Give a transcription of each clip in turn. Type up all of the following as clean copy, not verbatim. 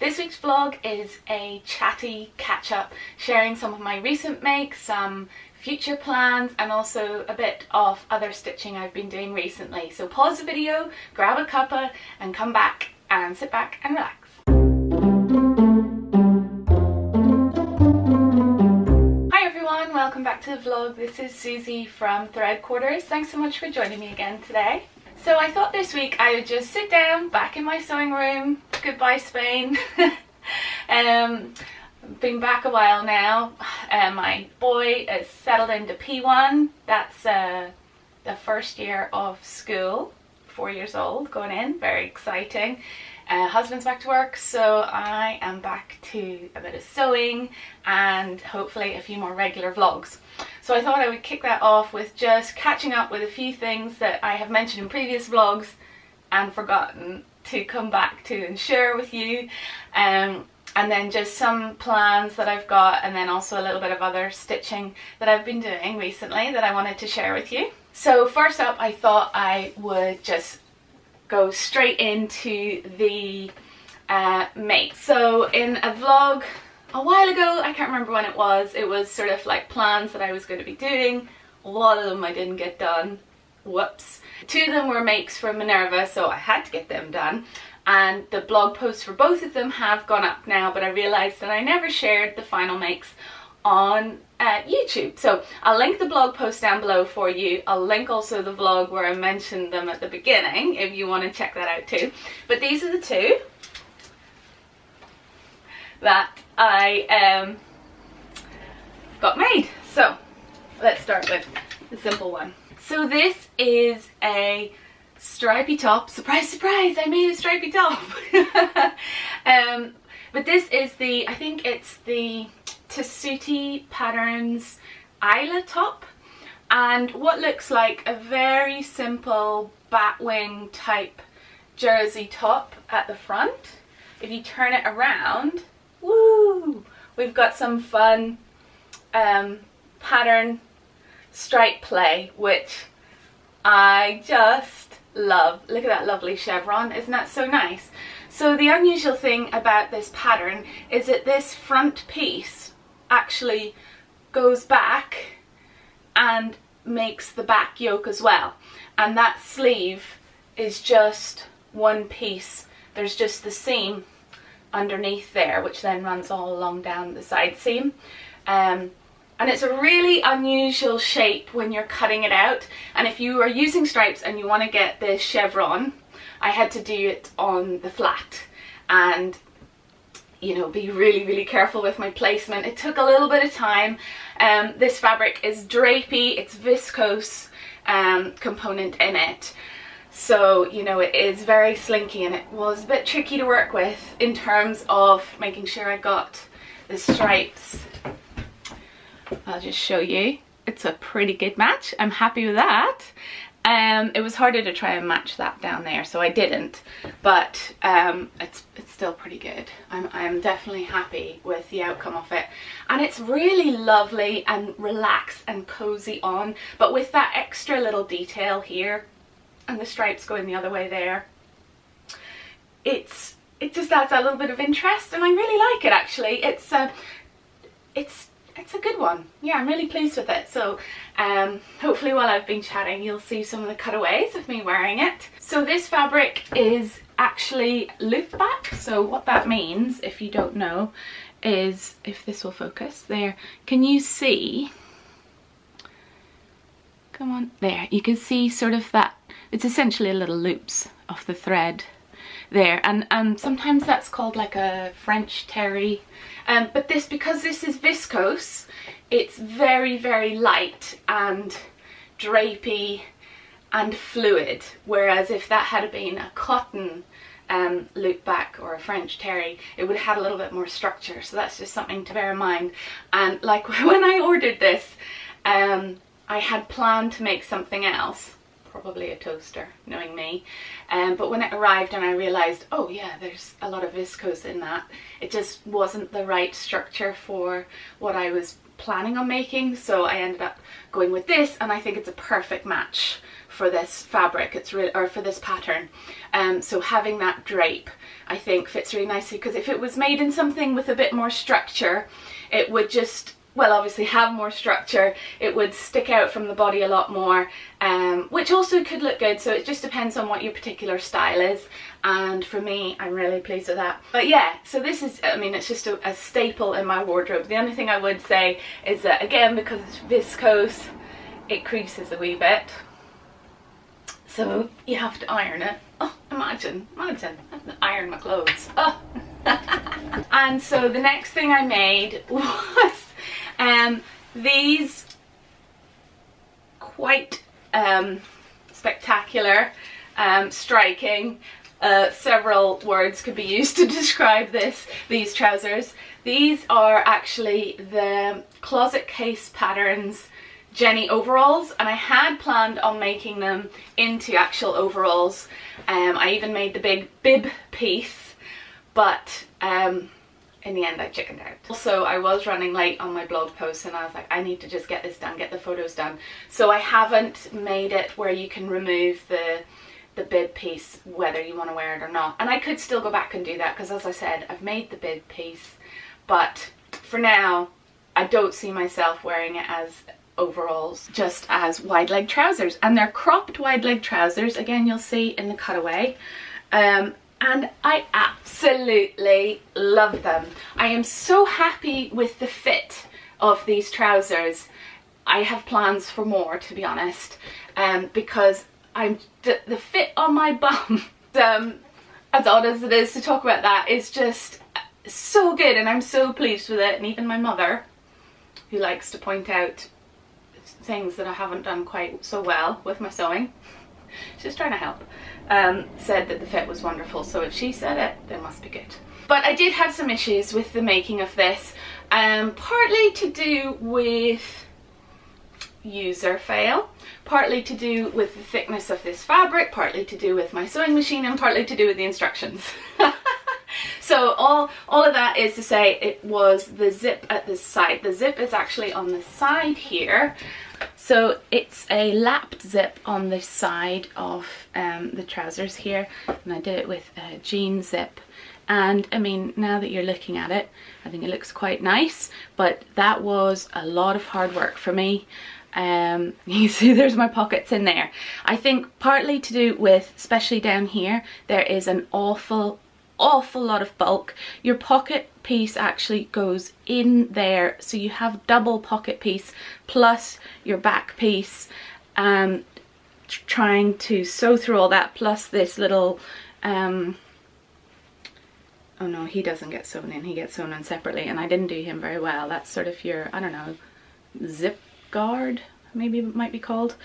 This week's vlog is a chatty catch-up, sharing some of my recent makes, some future plans, and also a bit of other stitching I've been doing recently. So pause the video, grab a cuppa and come back and sit back and relax. Hi everyone, welcome back to the vlog. This is Susie from Thread Quarters. Thanks so much for joining me again today. So I thought this week I would just sit down back in my sewing room. Goodbye Spain. Been back a while now. My boy is settled into P1. That's the first year of school. 4 years old, going in. Very exciting. Husband's back to work, so I am back to a bit of sewing and hopefully a few more regular vlogs. So I thought I would kick that off with just catching up with a few things that I have mentioned in previous vlogs and forgotten to come back to and share with you. And then just some plans that I've got, and then also a little bit of other stitching that I've been doing recently that I wanted to share with you. So first up, I thought I would just go straight into the make. So in a vlog a while ago, I can't remember when it was sort of like plans that I was going to be doing. A lot of them I didn't get done. Whoops. 2 of them were makes from Minerva, so I had to get them done. And the blog posts for both of them have gone up now, but I realised that I never shared the final makes on YouTube. So I'll link the blog post down below for you. I'll link also the vlog where I mentioned them at the beginning if you want to check that out too. But these are the 2 that I got made. So let's start with the simple one. So this is a stripy top. Surprise, surprise, I made a stripy top. But this is the, I think it's the Tessuti Patterns Isla top, and what looks like a very simple batwing type jersey top at the front. If you turn it around, woo, we've got some fun pattern stripe play, which I just love. Look at that lovely chevron, isn't that so nice? So the unusual thing about this pattern is that this front piece actually goes back and makes the back yoke as well, and that sleeve is just one piece. There's just the seam underneath there, which then runs all along down the side seam. And it's a really unusual shape when you're cutting it out, and if you are using stripes and you want to get this chevron, I had to do it on the flat and, you know, be really careful with my placement. It took a little bit of time. This fabric is drapey, it's viscose component in it, so you know it is very slinky, and it was a bit tricky to work with in terms of making sure I got the stripes. I'll just show you. It's a pretty good match. I'm happy with that. It was harder to try and match that down there, so I didn't, but it's still pretty good. I'm definitely happy with the outcome of it, and it's really lovely and relaxed and cozy on, but with that extra little detail here and the stripes going the other way there, it just adds a little bit of interest, and I really like it actually. It's a good one. Yeah, I'm really pleased with it. So hopefully while I've been chatting you'll see some of the cutaways of me wearing it. So this fabric is actually loop back. So what that means, if you don't know, is, if this will focus there, can you see, come on, there, you can see sort of that, it's essentially a little loops of the thread there, and sometimes that's called like a French terry, but this, because this is viscose, it's very light and drapey and fluid, whereas if that had been a cotton loop back or a French terry, it would have had a little bit more structure. So that's just something to bear in mind. And like when I ordered this, I had planned to make something else, probably a toaster, knowing me, but when it arrived and I realized, oh yeah, there's a lot of viscose in that, it just wasn't the right structure for what I was planning on making, so I ended up going with this, and I think it's a perfect match for this fabric. It's really, or for this pattern. So having that drape I think fits really nicely, because if it was made in something with a bit more structure, it would just, well, obviously have more structure, it would stick out from the body a lot more, which also could look good. So it just depends on what your particular style is, and for me, I'm really pleased with that. But yeah, so this is, I mean, it's just a staple in my wardrobe. The only thing I would say is that, again, because it's viscose, it creases a wee bit, so you have to iron it. Oh, imagine, I have to iron my clothes. Oh. And so the next thing I made was these quite spectacular, striking, several words could be used to describe these trousers. These are actually the Closet Case Patterns Jenny overalls, and I had planned on making them into actual overalls. I even made the big bib piece, but in the end I chickened out. Also, I was running late on my blog post, and I was like, I need to just get this done, get the photos done. So I haven't made it where you can remove the bib piece whether you want to wear it or not. And I could still go back and do that, because as I said, I've made the bib piece, but for now I don't see myself wearing it as overalls, just as wide leg trousers. And they're cropped wide leg trousers, again you'll see in the cutaway, and I absolutely love them. I am so happy with the fit of these trousers. I have plans for more, to be honest, because the fit on my bum, as odd as it is to talk about that, is just so good, and I'm so pleased with it. And even my mother, who likes to point out things that I haven't done quite so well with my sewing, she's trying to help, said that the fit was wonderful. So if she said it, then it must be good. But I did have some issues with the making of this, partly to do with user fail, partly to do with the thickness of this fabric, partly to do with my sewing machine, and partly to do with the instructions. So all of that is to say, it was the zip at the side. The zip is actually on the side here. So it's a lapped zip on the side of the trousers here, and I did it with a jean zip. And I mean, now that you're looking at it, I think it looks quite nice, but that was a lot of hard work for me. You see there's my pockets in there. I think partly to do with, especially down here, there is an awful lot of bulk. Your pocket piece actually goes in there, so you have double pocket piece plus your back piece, trying to sew through all that, plus this little oh no, he doesn't get sewn in, he gets sewn in separately, and I didn't do him very well. That's sort of your, I don't know, zip guard, maybe it might be called.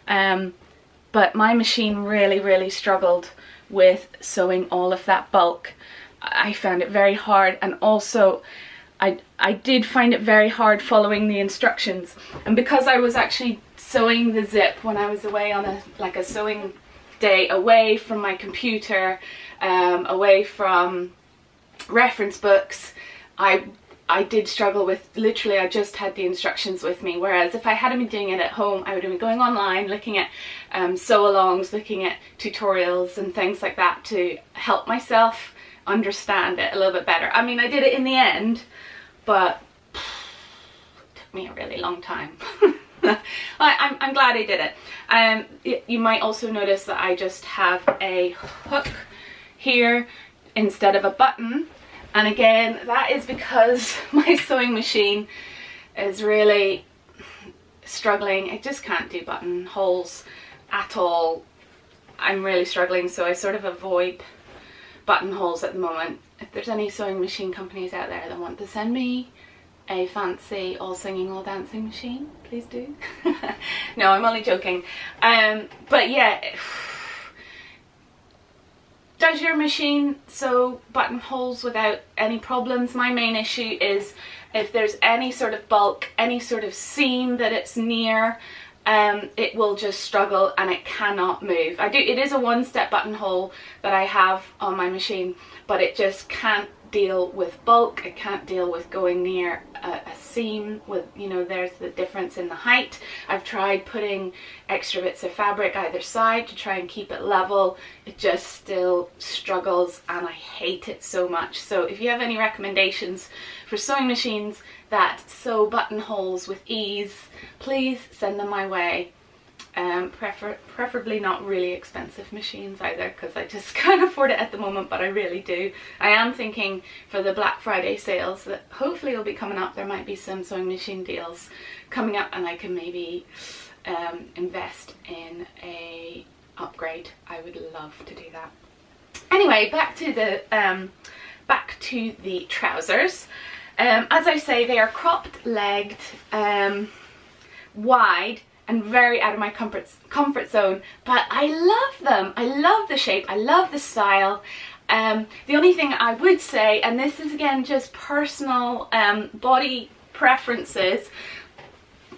But my machine really struggled with sewing all of that bulk. I found it very hard, and also I did find it very hard following the instructions. And because I was actually sewing the zip when I was away on a sewing day, away from my computer, away from reference books, I did struggle with, literally I just had the instructions with me, whereas if I hadn't been doing it at home, I would have been going online, looking at sew-alongs, looking at tutorials and things like that to help myself understand it a little bit better. I mean, I did it in the end, but it took me a really long time. I'm glad I did it. You might also notice that I just have a hook here instead of a button. And again, that is because my sewing machine is really struggling. I just can't do buttonholes at all. I'm really struggling, so I sort of avoid buttonholes at the moment. If there's any sewing machine companies out there that want to send me a fancy all singing all dancing machine, please do. No, I'm only joking. But yeah, does your machine sew buttonholes without any problems? My main issue is if there's any sort of bulk, any sort of seam that it's near, it will just struggle and it cannot move. It is a one-step buttonhole that I have on my machine, but it just can't deal with bulk, I can't deal with going near a seam with, you know, there's the difference in the height. I've tried putting extra bits of fabric either side to try and keep it level. It just still struggles and I hate it so much. So if you have any recommendations for sewing machines that sew buttonholes with ease, please send them my way. Preferably not really expensive machines either, because I just can't afford it at the moment, but I really do. I am thinking for the Black Friday sales that hopefully will be coming up, there might be some sewing machine deals coming up and I can maybe invest in a upgrade. I would love to do that. Anyway, back to the trousers. As I say, they are cropped legged, wide, and very out of my comfort zone, but I love them. I love the shape, I love the style. The only thing I would say, and this is again just personal body preferences,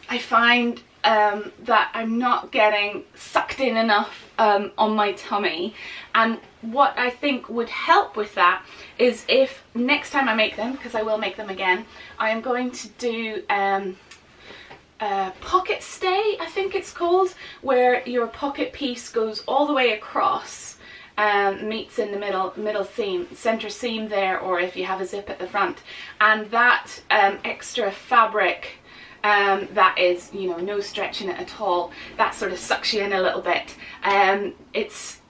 I find that I'm not getting sucked in enough on my tummy, and what I think would help with that is if next time I make them, because I will make them again, I am going to do pocket stay, I think it's called, where your pocket piece goes all the way across and meets in the middle seam, center seam there, or if you have a zip at the front, and that extra fabric that is, you know, no stretch in it at all, that sort of sucks you in a little bit. It's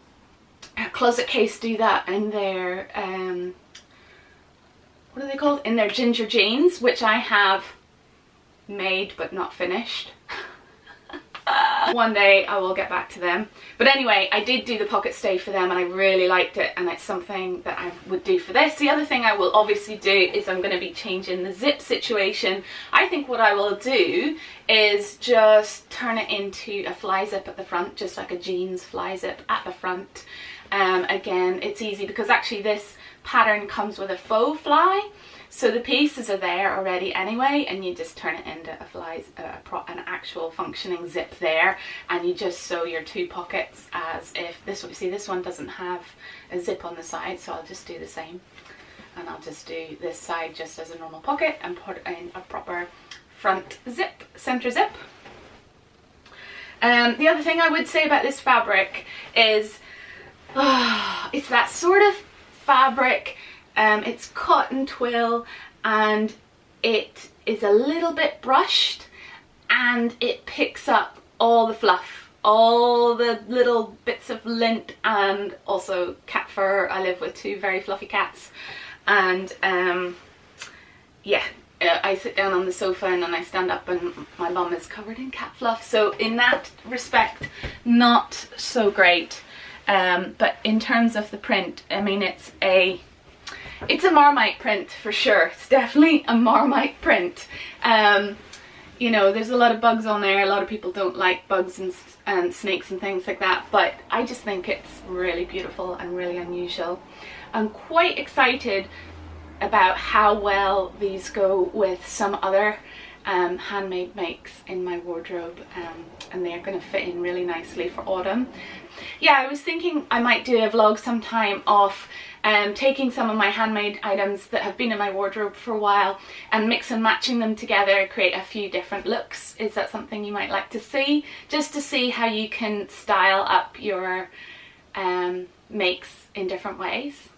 Closet Case do that in their what are they called, in their ginger jeans, which I have made but not finished. One day I will get back to them, but anyway, I did do the pocket stay for them and I really liked it, and it's something that I would do for this. The other thing I will obviously do is I'm going to be changing the zip situation. I think what I will do is just turn it into a fly zip at the front, just like a jeans fly zip at the front. Again, it's easy because actually this pattern comes with a faux fly, so the pieces are there already anyway, and you just turn it into an actual functioning zip there, and you just sew your two pockets as if this one, see, this one doesn't have a zip on the side, so I'll just do the same, and I'll just do this side just as a normal pocket and put in a proper front zip, center zip. The other thing I would say about this fabric is it's that sort of fabric. It's cotton twill and it is a little bit brushed and it picks up all the fluff, all the little bits of lint, and also cat fur. I live with two very fluffy cats, and yeah, I sit down on the sofa and then I stand up and my bum is covered in cat fluff, so in that respect not so great. But in terms of the print, I mean, it's a Marmite print for sure. It's definitely a Marmite print. You know, there's a lot of bugs on there. A lot of people don't like bugs and snakes and things like that, but I just think it's really beautiful and really unusual. I'm quite excited about how well these go with some other handmade makes in my wardrobe, and they're going to fit in really nicely for autumn. Yeah, I was thinking I might do a vlog sometime of taking some of my handmade items that have been in my wardrobe for a while and mix and matching them together, create a few different looks. Is that something you might like to see? Just to see how you can style up your makes in different ways.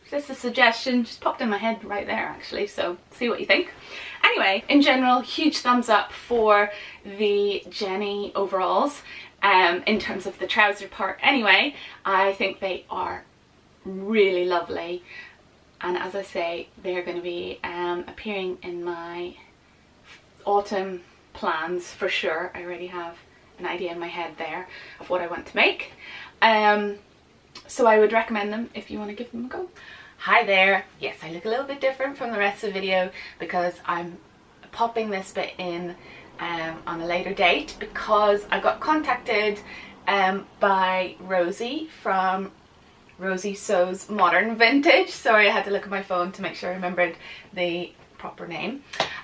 Just a suggestion, just popped in my head right there actually, so see what you think. Anyway, in general, huge thumbs up for the Jenny overalls. In terms of the trouser part anyway, I think they are really lovely, and as I say, they're going to be appearing in my autumn plans for sure. I already have an idea in my head there of what I want to make, so I would recommend them if you want to give them a go. Hi there. Yes, I look a little bit different from the rest of the video because I'm popping this bit in on a later date because I got contacted by Rosie from Rosie Sews Modern Vintage. Sorry, I had to look at my phone to make sure I remembered the proper name.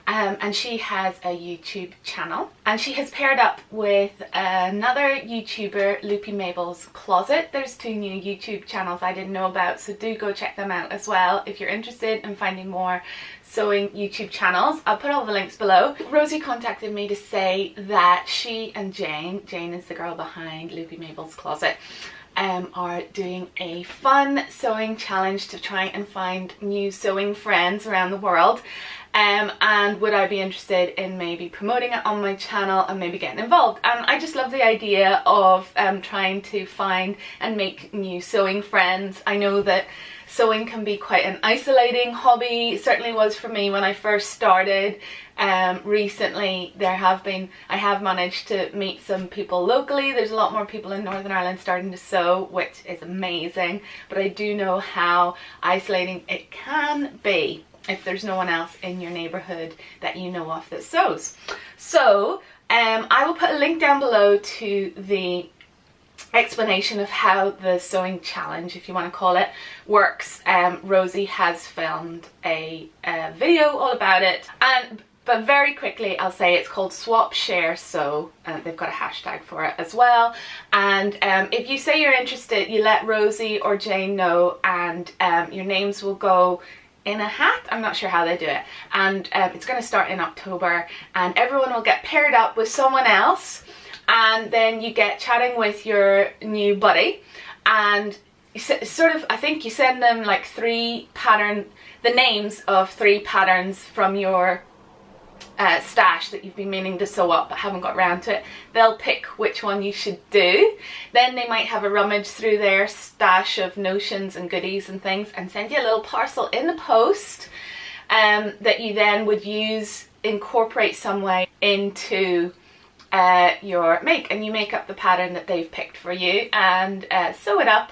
And she has a YouTube channel, and she has paired up with another YouTuber, Loopy Mabel's Closet. There's 2 new YouTube channels I didn't know about, so do go check them out as well if you're interested in finding more sewing YouTube channels. I'll put all the links below. Rosie contacted me to say that she and Jane is the girl behind Loopy Mabel's Closet, are doing a fun sewing challenge to try and find new sewing friends around the world. And would I be interested in maybe promoting it on my channel and maybe getting involved? And I just love the idea of trying to find and make new sewing friends. I know that sewing can be quite an isolating hobby. It certainly was for me when I first started. Recently I have managed to meet some people locally. There's a lot more people in Northern Ireland starting to sew, which is amazing, but I do know how isolating it can be if there's no one else in your neighborhood that you know of that sews. So I will put a link down below to the explanation of how the sewing challenge, if you want to call it, works. Rosie has filmed a video all about it, but very quickly I'll say it's called Swap Share Sew. They've got a hashtag for it as well, and if you say you're interested, you let Rosie or Jane know, and your names will go in a hat. I'm not sure how they do it, and it's going to start in October, and everyone will get paired up with someone else, and then you get chatting with your new buddy, and sort of, I think you send them like the names of 3 patterns from your stash that you've been meaning to sew up but haven't got around to it. They'll pick which one you should do. Then they might have a rummage through their stash of notions and goodies and things and send you a little parcel in the post that you then would incorporate some way into your make, and you make up the pattern that they've picked for you and sew it up.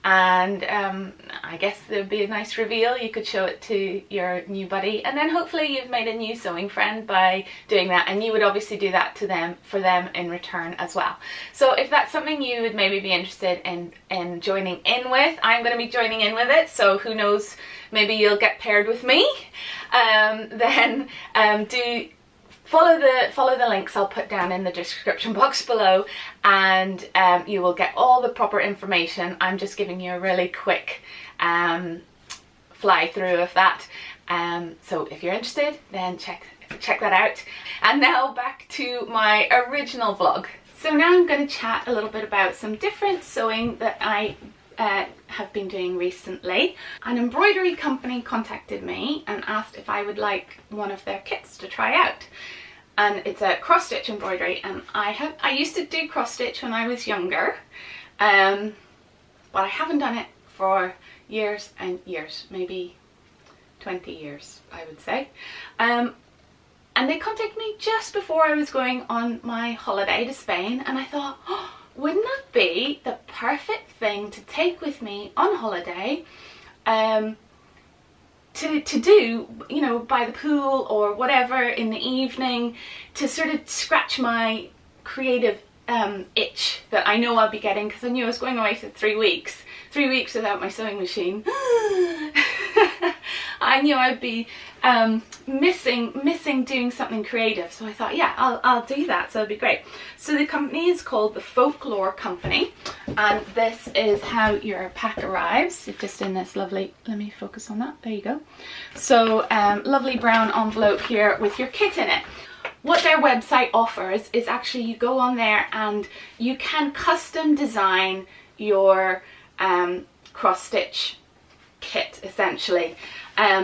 And I guess there'd be a nice reveal. You could show it to your new buddy, and then hopefully you've made a new sewing friend by doing that, and you would obviously do that for them in return as well. So if that's something you would maybe be interested in joining in with, I'm going to be joining in with it, so who knows, maybe you'll get paired with me. Then do follow the links I'll put down in the description box below, and you will get all the proper information. I'm just giving you a really quick fly through of that. So if you're interested, then check that out. And now back to my original vlog. So now I'm going to chat a little bit about some different sewing that I have been doing recently. An embroidery company contacted me and asked if I would like one of their kits to try out. And it's a cross stitch embroidery, and I used to do cross stitch when I was younger, but I haven't done it for years and years, maybe 20 years I would say. And they contacted me just before I was going on my holiday to Spain, and I thought, oh, wouldn't that be the perfect thing to take with me on holiday, to do, you know, by the pool or whatever in the evening, to sort of scratch my creative itch that I know I'll be getting, because I knew I was going away for 3 weeks. 3 weeks without my sewing machine. I knew I'd be missing doing something creative, so I thought, yeah, I'll do that, so it'd be great. So the company is called the Folklore Company, and this is how your pack arrives. It's just in this lovely, let me focus on that, there you go. So lovely brown envelope here with your kit in it. What their website offers is actually you go on there and you can custom design your cross stitch kit essentially.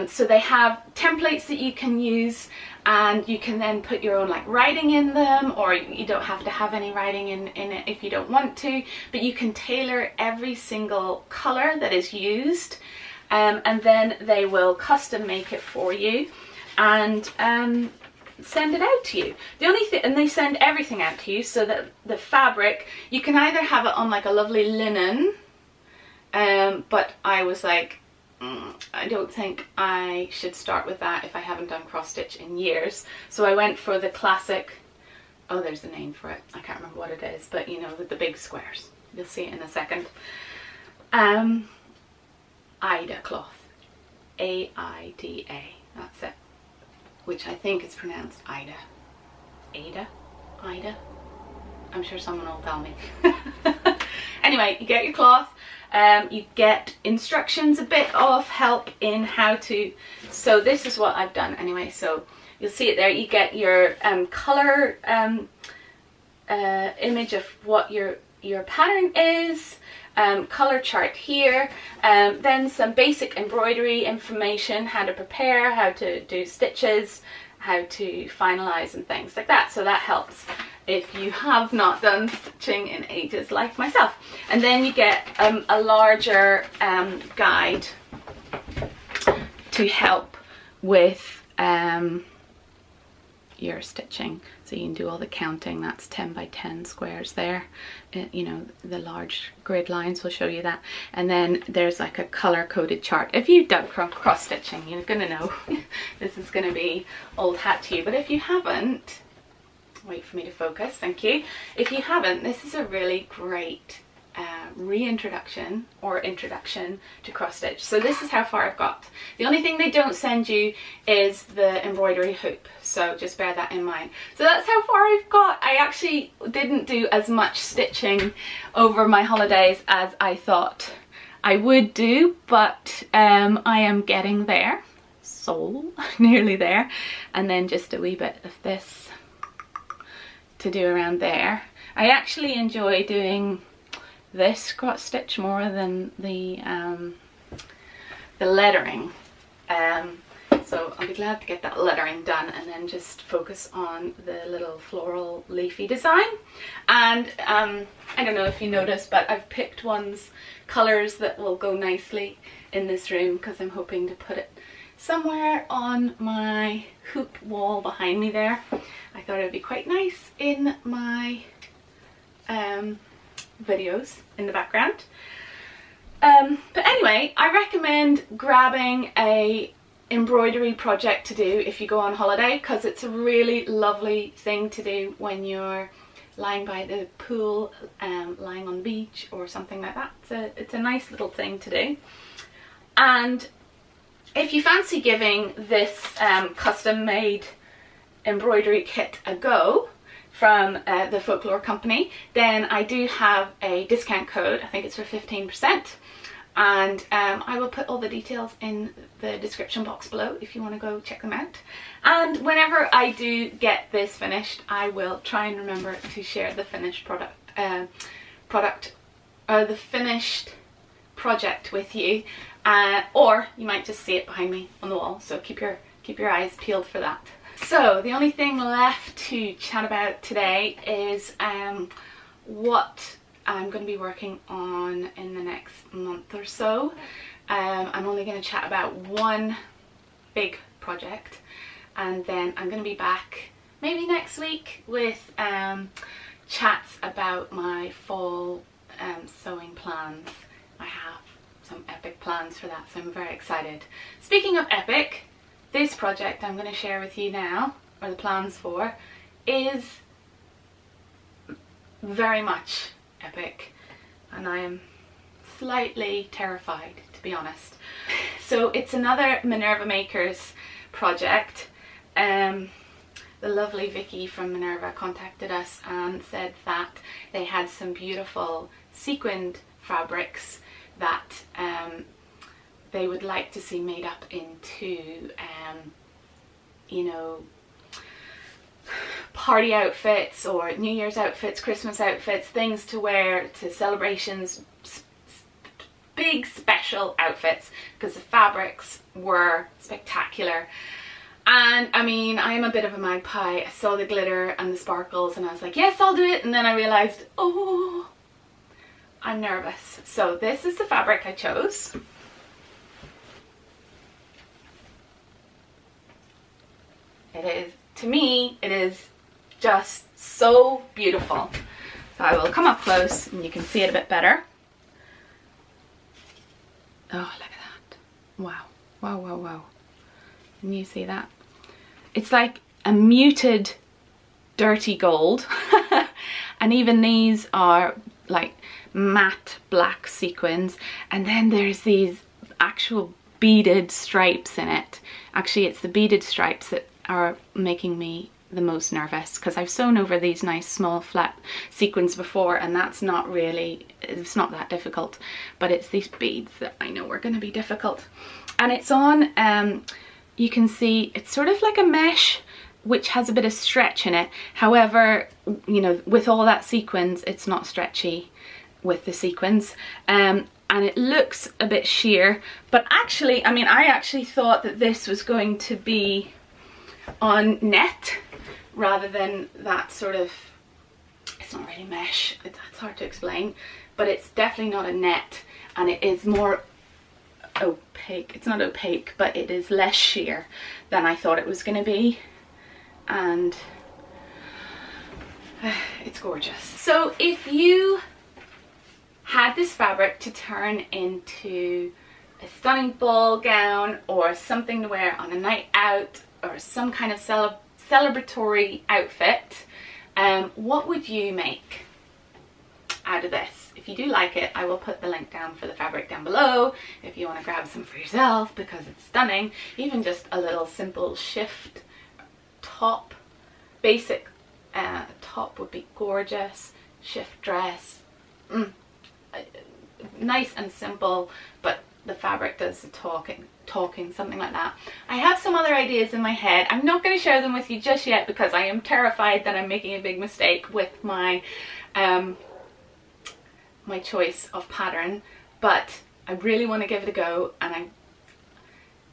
So they have templates that you can use, and you can then put your own like writing in them, or you don't have to have any writing in it if you don't want to, but you can tailor every single color that is used, and then they will custom make it for you and send it out to you. The only thing, and they send everything out to you, so that the fabric, you can either have it on like a lovely linen, but I was like, I don't think I should start with that if I haven't done cross stitch in years. So I went for the classic, oh there's a name for it, I can't remember what it is, but you know, with the big squares. You'll see it in a second. Aida cloth, A-I-D-A, that's it. which I think is pronounced Ida. Ada? Ida? I'm sure someone will tell me. Anyway, you get your cloth, you get instructions, a bit of help in how to, so this is what I've done anyway, so you'll see it there. You get your colour image of what your pattern is, colour chart here, then some basic embroidery information, how to prepare, how to do stitches, how to finalise and things like that. So that helps if you have not done stitching in ages like myself. And then you get a larger guide to help with your stitching, so you can do all the counting. That's 10 by 10 squares there. You know, the large grid lines will show you that. And then there's like a color coded chart. If you've done cross stitching, you're gonna know this is gonna be old hat to you, but if you haven't, wait for me to focus, thank you. If you haven't, this is a really great reintroduction or introduction to cross stitch. So this is how far I've got. The only thing they don't send you is the embroidery hoop, so just bear that in mind. So that's how far I've got. I actually didn't do as much stitching over my holidays as I thought I would do, but I am getting there, so nearly there. And then just a wee bit of this to do around there. I actually enjoy doing this cross stitch more than the lettering, so I'll be glad to get that lettering done and then just focus on the little floral leafy design. And I don't know if you noticed, but I've picked colours that will go nicely in this room, because I'm hoping to put it somewhere on my hoop wall behind me there. I thought it would be quite nice in my videos in the background. But anyway, I recommend grabbing a embroidery project to do if you go on holiday, because it's a really lovely thing to do when you're lying by the pool, lying on the beach or something like that. It's a nice little thing to do. And if you fancy giving this custom made embroidery kit a go from the Folklore Company, then I do have a discount code. I think it's for 15%, and I will put all the details in the description box below if you want to go check them out. And whenever I do get this finished, I will try and remember to share the finished the finished project with you, or you might just see it behind me on the wall, so keep your eyes peeled for that. So the only thing left to chat about today is what I'm going to be working on in the next month or so. I'm only going to chat about one big project, and then I'm going to be back maybe next week with chats about my fall sewing plans. I have some epic plans for that, so I'm very excited. Speaking of epic, this project I'm going to share with you now, or the plans for, is very much epic, and I am slightly terrified, to be honest. So it's another Minerva Makers project. The lovely Vicky from Minerva contacted us and said that they had some beautiful sequined fabrics that they would like to see made up into you know, party outfits or New Year's outfits, Christmas outfits, things to wear to celebrations, big special outfits, because the fabrics were spectacular. And I mean, I am a bit of a magpie. I saw the glitter and the sparkles and I was like, yes, I'll do it. And then I realized, oh, I'm nervous. So this is the fabric I chose. It is, to me, it is just so beautiful. So I will come up close and you can see it a bit better. Oh, look at that. Wow. Wow, wow, wow. Can you see that? It's like a muted, dirty gold. And even these are like matte black sequins. And then there's these actual beaded stripes in it. Actually, it's the beaded stripes that are making me the most nervous, because I've sewn over these nice small flat sequins before, and that's not really, it's not that difficult, but it's these beads that I know are going to be difficult. And it's on, you can see it's sort of like a mesh which has a bit of stretch in it. However, you know, with all that sequins, it's not stretchy with the sequins, and it looks a bit sheer, but actually, I mean, I actually thought that this was going to be on net rather than that sort of, it's not really mesh, it's hard to explain, but it's definitely not a net, and it is more opaque. It's not opaque, but it is less sheer than I thought it was going to be, and it's gorgeous. So if you had this fabric to turn into a stunning ball gown or something to wear on a night out or some kind of celebratory outfit, what would you make out of this? If you do like it, I will put the link down for the fabric down below if you want to grab some for yourself, because it's stunning. Even just a little simple shift top, basic top would be gorgeous. Shift dress, nice and simple, but the fabric does the talking, something like that. I have some other ideas in my head. I'm not going to share them with you just yet because I am terrified that I'm making a big mistake with my my choice of pattern, but I really want to give it a go, and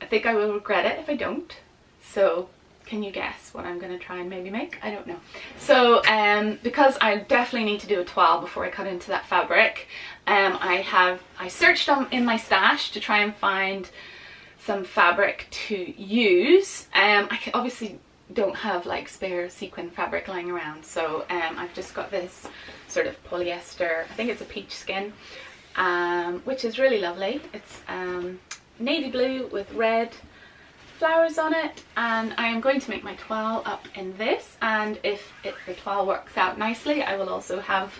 I think I will regret it if I don't. So can you guess what I'm going to try and maybe make? I don't know. So because I definitely need to do a toile before I cut into that fabric, I searched in my stash to try and find some fabric to use. I obviously don't have like spare sequin fabric lying around, so I've just got this sort of polyester, I think it's a peach skin, which is really lovely. It's navy blue with red flowers on it, and I am going to make my toile up in this, and if the toile works out nicely, I will also have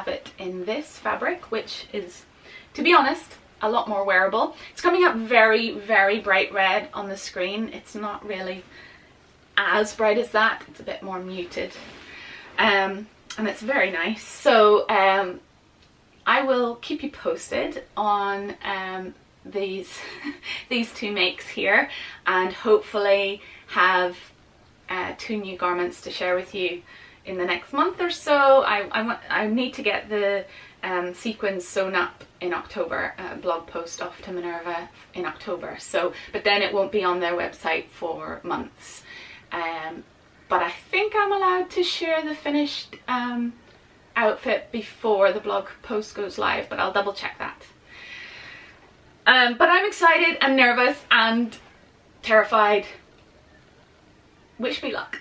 it in this fabric, which is, to be honest, a lot more wearable. It's coming up very, very bright red on the screen. It's not really as bright as that, it's a bit more muted, and it's very nice. So I will keep you posted on these two makes here, and hopefully have 2 new garments to share with you in the next month or so. I need to get the sequins sewn up in October, blog post off to Minerva in October, so but then it won't be on their website for months, but I think I'm allowed to share the finished outfit before the blog post goes live, but I'll double check that. But I'm excited and nervous and terrified. Wish me luck.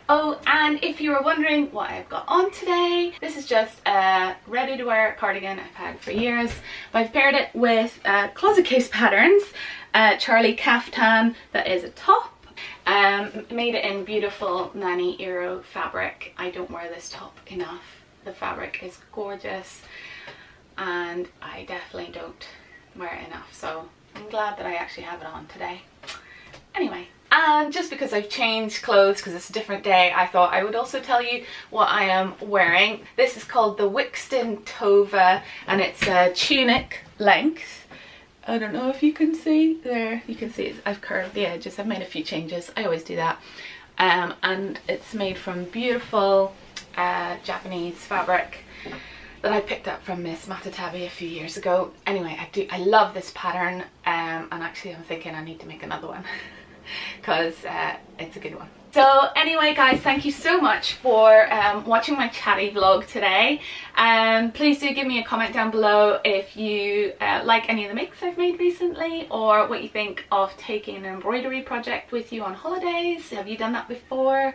Oh, and if you were wondering what I've got on today, this is just a ready to wear cardigan I've had for years, but I've paired it with Closet Case Patterns Charlie caftan that is a top. Made it in beautiful Nanny Eero fabric. I don't wear this top enough. The fabric is gorgeous, and I definitely don't wear it enough, so I'm glad that I actually have it on today. Anyway, and just because I've changed clothes because it's a different day, I thought I would also tell you what I am wearing. This is called the Wixton Tova, and it's a tunic length. I don't know if you can see there. You can see I've curved the edges. I've made a few changes. I always do that. And it's made from beautiful Japanese fabric that I picked up from Miss Matatabi a few years ago. Anyway, I love this pattern, and actually I'm thinking I need to make another one because it's a good one. So anyway guys, thank you so much for watching my chatty vlog today. Please do give me a comment down below if you like any of the makes I've made recently, or what you think of taking an embroidery project with you on holidays. Have you done that before?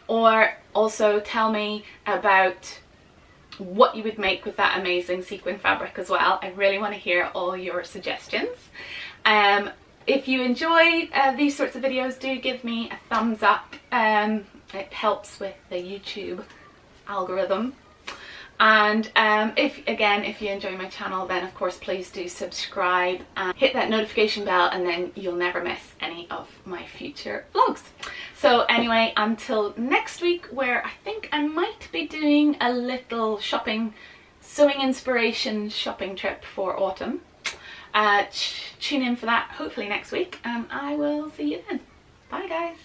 Or also tell me about what you would make with that amazing sequin fabric as well. I really want to hear all your suggestions. If you enjoy these sorts of videos, do give me a thumbs up. It helps with the YouTube algorithm. And if you enjoy my channel, then of course please do subscribe and hit that notification bell, and then you'll never miss any of my future vlogs. So anyway, until next week, where I think I might be doing a little sewing inspiration shopping trip for autumn. Tune in for that hopefully next week, and I will see you then. Bye guys.